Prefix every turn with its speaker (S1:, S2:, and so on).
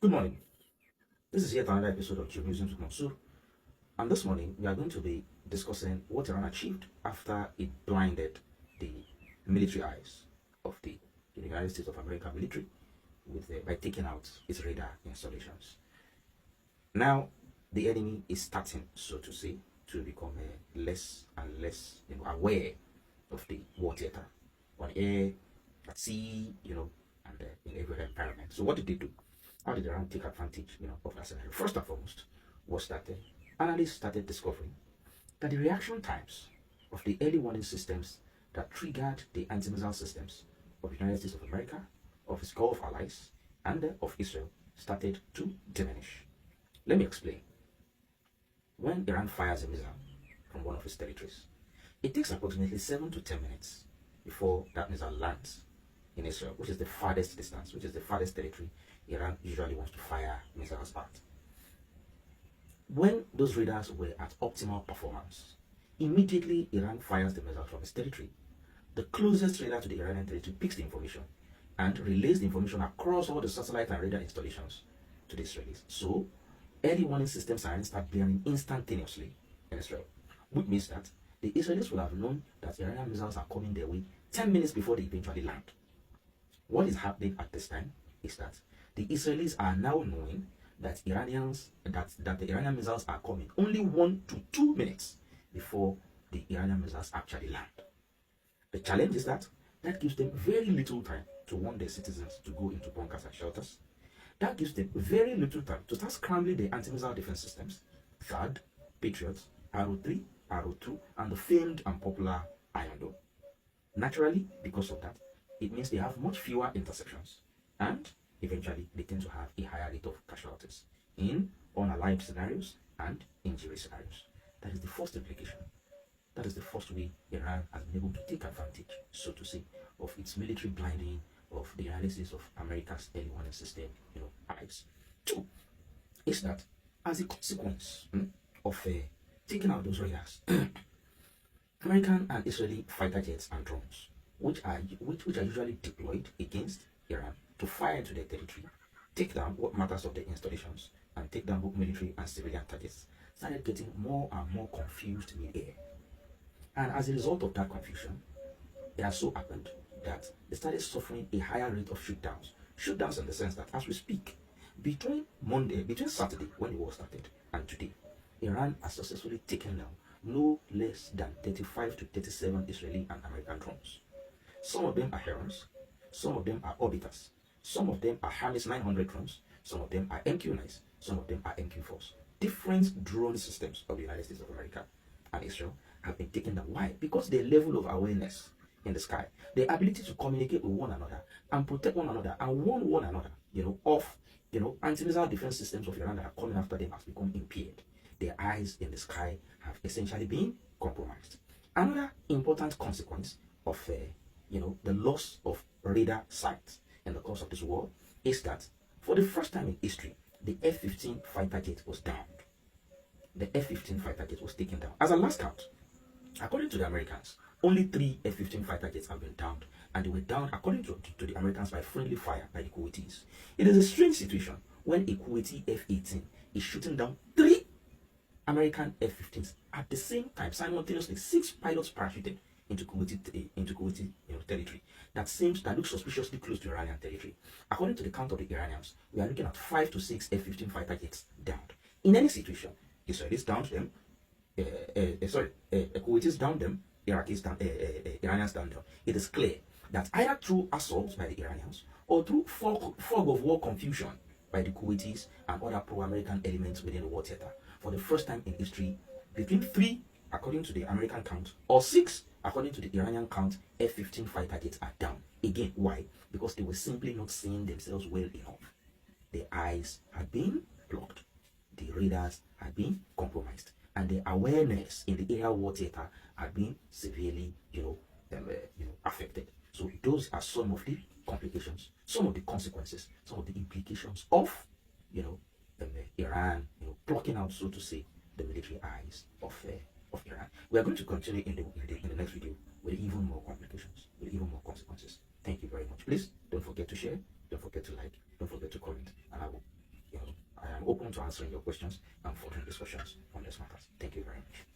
S1: Good morning. This is yet another episode of Geomuseums with Mansour. And this morning, we are going to be discussing what Iran achieved after it blinded the military eyes of the United States of America military by taking out its radar installations. Now, the enemy is starting, so to say, to become less and less aware of the war theater on air, at sea, and in every other environment. So, what did they do? How did Iran take advantage, of that scenario? First and foremost, was that analysts started discovering that the reaction times of the early warning systems that triggered the anti-missile systems of the United States of America, of its Gulf allies, and of Israel started to diminish. Let me explain. When Iran fires a missile from one of its territories, it takes approximately 7 to 10 minutes before that missile lands in Israel, which is the farthest distance, which is the farthest territory Iran usually wants to fire missiles at. When those radars were at optimal performance, immediately Iran fires the missile from its territory. The closest radar to the Iranian territory picks the information and relays the information across all the satellite and radar installations to the Israelis. So, early warning system sirens start blaring instantaneously in Israel, which means that the Israelis will have known that Iranian missiles are coming their way 10 minutes before they eventually land. What is happening at this time is that the Israelis are now knowing that the Iranian missiles are coming only 1 to 2 minutes before the Iranian missiles actually land. The challenge is that gives them very little time to warn their citizens to go into bunkers and shelters. That gives them very little time to start scrambling their anti-missile defense systems, THAAD, Patriots, Arrow 3, Arrow 2, and the famed and popular Iron Dome. Naturally, because of that, it means they have much fewer interceptions, and eventually they tend to have a higher rate of casualties in unalive scenarios and injury scenarios. That is the first implication. That is the first way Iran has been able to take advantage, so to say, of its military blinding of the United States of America's early warning system, eyes. Two is that as a consequence of taking out those radars, American and Israeli fighter jets and drones, which are usually deployed against Iran to fire into their territory, take down what matters of the installations, and take down both military and civilian targets, started getting more and more confused mid-air. And as a result of that confusion, it has so happened that they started suffering a higher rate of shootdowns. Shootdowns in the sense that as we speak, between Saturday when the war started and today, Iran has successfully taken down no less than 35 to 37 Israeli and American drones. Some of them are Herons, some of them are Orbiters, some of them are Hermes 900 drones, some of them are MQ-9s, some of them are MQ-4s. Different drone systems of the United States of America and Israel have been taken down. Why? Because their level of awareness in the sky, their ability to communicate with one another and protect one another and warn one another, of anti-missile defense systems of Iran that are coming after them has become impaired. Their eyes in the sky have essentially been compromised. Another important consequence of the loss of radar sight in the course of this war is that for the first time in history, the F-15 fighter jet was downed. The F-15 fighter jet was taken down. As a last count, according to the Americans, only 3 F-15 fighter jets have been downed, and they were downed, according to the Americans, by friendly fire by the Kuwaitis. It is a strange situation when a Kuwaiti F-18 is shooting down 3 American F-15s at the same time, simultaneously. 6 pilots parachuted into Kuwaiti territory. That looks suspiciously close to Iranian territory. According to the count of the Iranians, we are looking at 5 to 6 F-15 fighter jets downed. In any situation, Israelis downed them. Kuwaitis downed them. Iranians downed them. It is clear that either through assaults by the Iranians or through fog of war confusion by the Kuwaitis and other pro-American elements within the war theater, for the first time in history, between 3, according to the American count, or 6, according to the Iranian count, F-15 fighter jets are down. Again, why? Because they were simply not seeing themselves well enough. Their eyes had been blocked. The radars had been compromised. And their awareness in the air war theater had been severely, affected. So those are some of the complications, some of the consequences, some of the implications of, Iran, blocking out, so to say, the military eyes of Iran. We are going to continue in the next video with even more complications, with even more consequences. Thank you very much. Please don't forget to share, don't forget to like, don't forget to comment, and I will open to answering your questions and further discussions on these matters. Thank you very much.